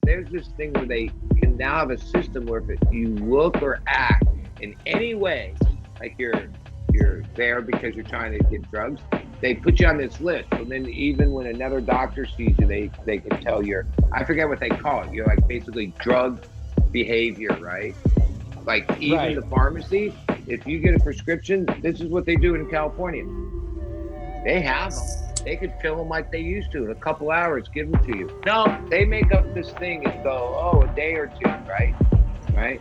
there's this thing where they can now have a system where if you look or act in any way like you're there because you're trying to get drugs, they put you on this list. So then even when another doctor sees you, they can tell you're, I forget what they call it, you're like basically drug behavior, right? Like even the pharmacy, if you get a prescription, this is what they do in California. They have them. They could fill them like they used to in a couple hours, give them to you. No, they make up this thing and go, oh, a day or two, right? Right?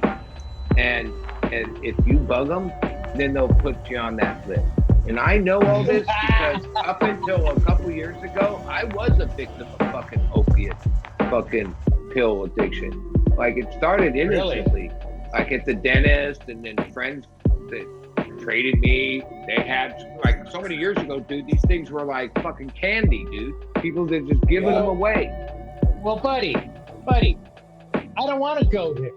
And if you bug them, then they'll put you on that list. And I know all this because up until a couple years ago, I was a victim of fucking opiate, fucking pill addiction. Like it started innocently, like at the dentist, and then friends that traded me. They had, like, so many years ago, dude, these things were like fucking candy, dude. People that just giving them away. Well, buddy, I don't want to go there.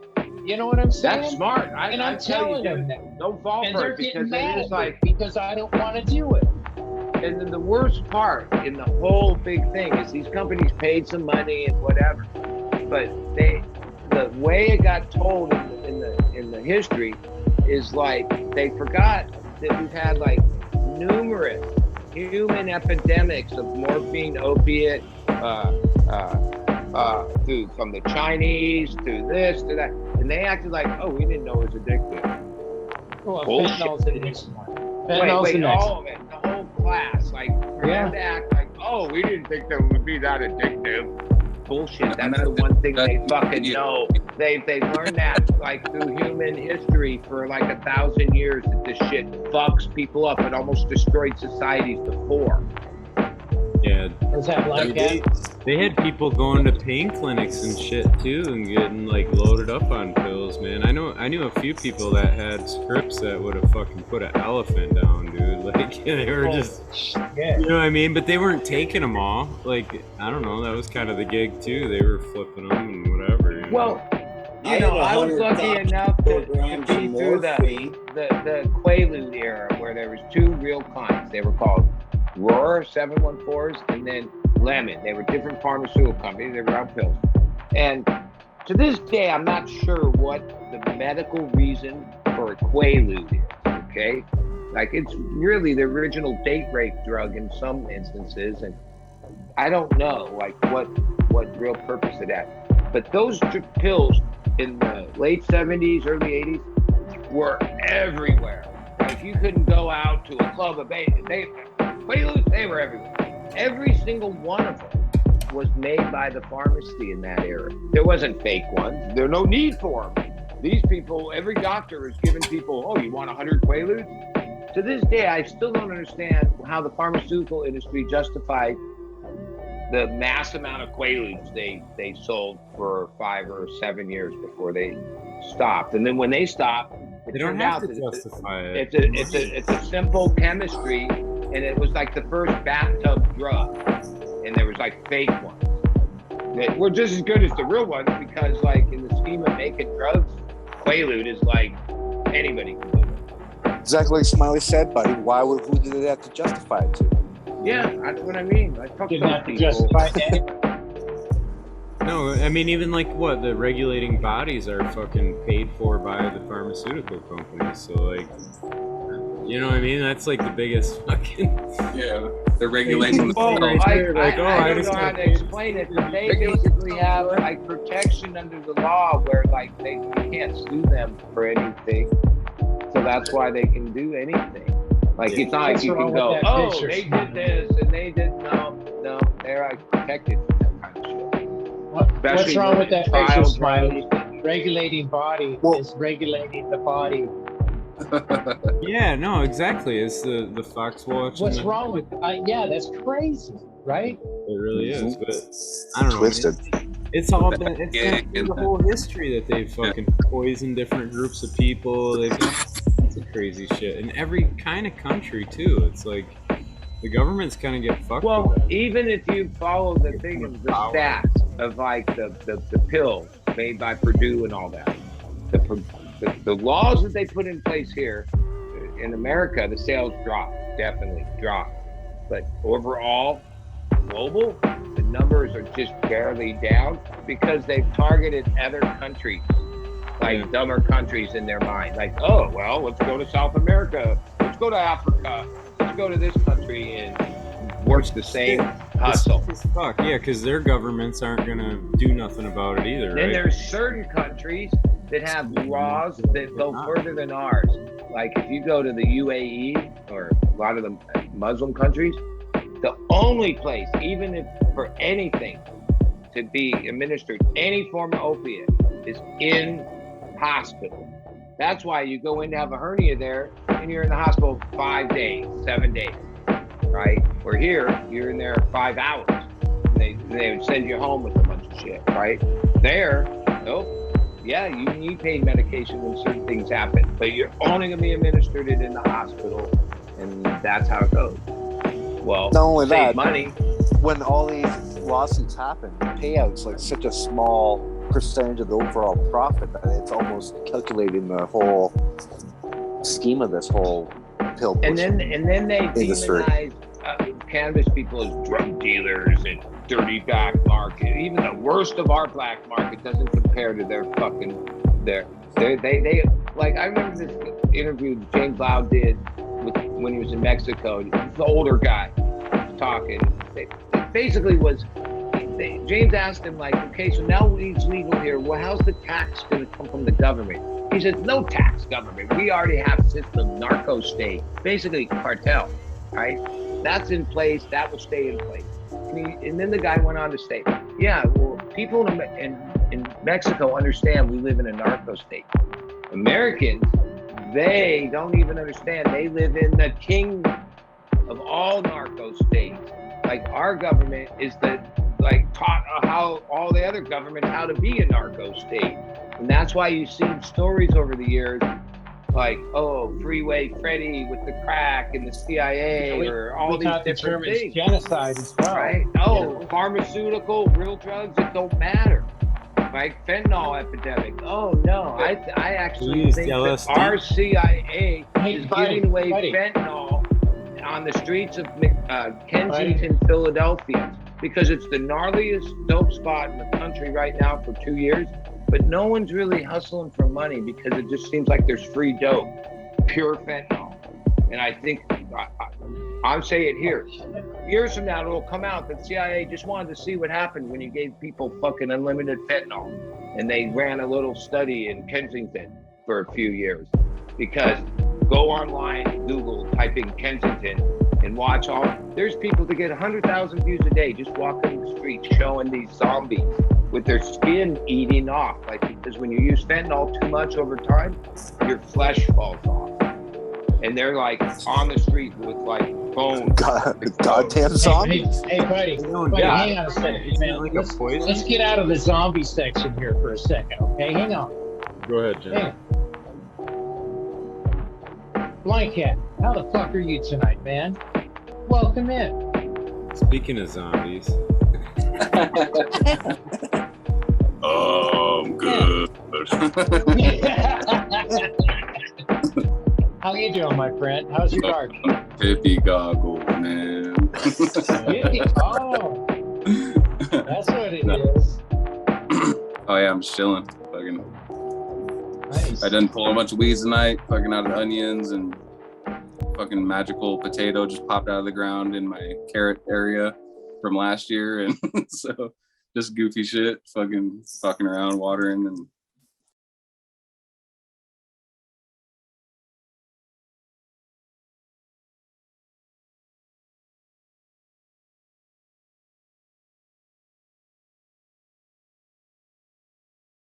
You know what I'm saying? That's smart. I'm telling them that. Don't fall for it because it is like, because I don't want to do it. And then the worst part in the whole big thing is these companies paid some money and whatever, but the way it got told in the history is like they forgot that we've had like numerous human epidemics of morphine, opiate, from the Chinese to this to that, and they acted like, oh, we didn't know it was addictive. Well, fentanyl's the next one. Wait, all of it, the whole class, like for them to act like, oh, we didn't think that would be that addictive. Bullshit. That's the one thing they fucking know. They've learned that like through human history for like 1,000 years that this shit fucks people up. It almost destroyed societies before. Yeah. Is that like they had people going to pain clinics and shit too and getting like loaded up on pills, man. I knew a few people that had scripts that would have fucking put an elephant down, dude. Like they were just, you know what I mean? But they weren't taking them all. Like, I don't know, that was kind of the gig too. They were flipping them and whatever. You know? Well, I was lucky enough to be through the Quaalude era where there was two real kinds. They were called Roar 714s and then Lemon. They were different pharmaceutical companies. They were on pills. And to this day, I'm not sure what the medical reason for a Quaalude is, okay? Like, it's really the original date rape drug in some instances, and I don't know, like, what real purpose it had. But those pills in the late 70s, early 80s were everywhere. Like, you couldn't go out to a club of Quaaludes, they were everywhere. Every single one of them was made by the pharmacy in that era. There wasn't fake ones. There's no need for them. These people, every doctor is giving people, oh, you want 100 Quaaludes? To this day, I still don't understand how the pharmaceutical industry justified the mass amount of Quaaludes they sold for 5 or 7 years before they stopped. And then when they stopped, it turned out that it's a simple chemistry. And it was like the first bathtub drug, and there was like fake ones that were just as good as the real ones because, like, in the scheme of making drugs, Quaalude is like anybody can do it. Exactly like Smiley said, buddy. Who did they have to justify it to? Yeah, that's what I mean. Like, fuck didn't those have to people. justify anything. No, I mean, even like what the regulating bodies are fucking paid for by the pharmaceutical companies. So like, you know what I mean? That's like the biggest fucking. Yeah, they're regulating the Well, right I there, like, don't just know how got to paid. explain it, but they basically have like protection under the law where like you can't sue them for anything. So that's why they can do anything. Like, it's not like you can go, oh, they did this and they did no, they're like protected from that kind of shit. What's wrong with that picture, trial Smiley? drugs. Regulating body is regulating the body. Yeah, no, exactly. It's the Fox Watch. What's wrong with yeah, that's crazy, right? It really is, but I don't know. Twisted. It's all been, it's been through the whole history that they've fucking poisoned different groups of people. They've done some crazy shit in every kind of country too. It's like the government's kind of get fucked. Well, with that. even if you follow the thing of the stats of like the pills made by Purdue and all that, the laws that they put in place here in America, the sales definitely dropped. But overall, global, the numbers are just barely down because they've targeted other countries, like dumber countries in their mind. Like, oh, well, let's go to South America. Let's go to Africa. Let's go to this country and work the same hustle. Fuck, yeah, because their governments aren't going to do nothing about it either, Then right? there's certain countries that have laws that go further than ours. Like if you go to the UAE or a lot of the Muslim countries, the only place, even if for anything, to be administered any form of opiate is in hospital. That's why you go in to have a hernia there and you're in the hospital 5 days, 7 days, right? Where here, you're in there 5 hours. They would send you home with a bunch of shit, right? There, nope. Yeah, you need pain medication when certain things happen, but you're only going to be administered it in the hospital, and that's how it goes. Well, not only save that, money. When all these lawsuits happen, the payout's like such a small percentage of the overall profit that it's almost calculating the whole scheme of this whole pill push. And then they industry. demonize cannabis people as drug dealers and dirty black market. Even the worst of our black market doesn't compare to their fucking they like I remember this interview James Lau did when he was in Mexico. The older guy was talking. It basically was James asked him like, okay, so now weed's legal here. Well, how's the tax going to come from the government? He says, no tax government. We already have a system, narco state, basically cartel, right? That's in place. That will stay in place. And then the guy went on to say, yeah, well, people in Mexico understand we live in a narco state. Americans, they don't even understand. They live in the king of all narco states. Like our government is taught how all the other governments how to be a narco state. And that's why you've seen stories over the years like, oh, Freeway Freddy with the crack and the CIA or all these different things. Genocide as well. Right? Oh, pharmaceutical, real drugs, it don't matter. Right? Fentanyl epidemic. Oh, no. I actually think that our CIA is giving away fentanyl on the streets of Kensington, Philadelphia, because it's the gnarliest dope spot in the country right now for 2 years. But no one's really hustling for money because it just seems like there's free dope, pure fentanyl. And I think, I'll say it here, years from now it'll come out that CIA just wanted to see what happened when you gave people fucking unlimited fentanyl. And they ran a little study in Kensington for a few years. Because go online, Google, type in Kensington and watch there's people that get 100,000 views a day just walking the streets showing these zombies with their skin eating off, because when you use fentanyl too much over time, your flesh falls off, and they're like on the street with like bones. Goddamn zombies! Hey, buddy, hang on a second, man. Let's get out of the zombie section here for a second, okay? Hang on. Go ahead, Jim. Blind Cat, how the fuck are you tonight, man? Welcome in. Speaking of zombies. Oh, I'm good. How you doing, my friend? How's your garden? Pippy goggle, man. Oh, that's what it is. Oh yeah, I'm just chilling. Fucking. Nice. I done pull a bunch of weeds tonight, fucking out of the onions, and fucking magical potato just popped out of the ground in my carrot area from last year, and so just goofy shit, fucking around, watering, and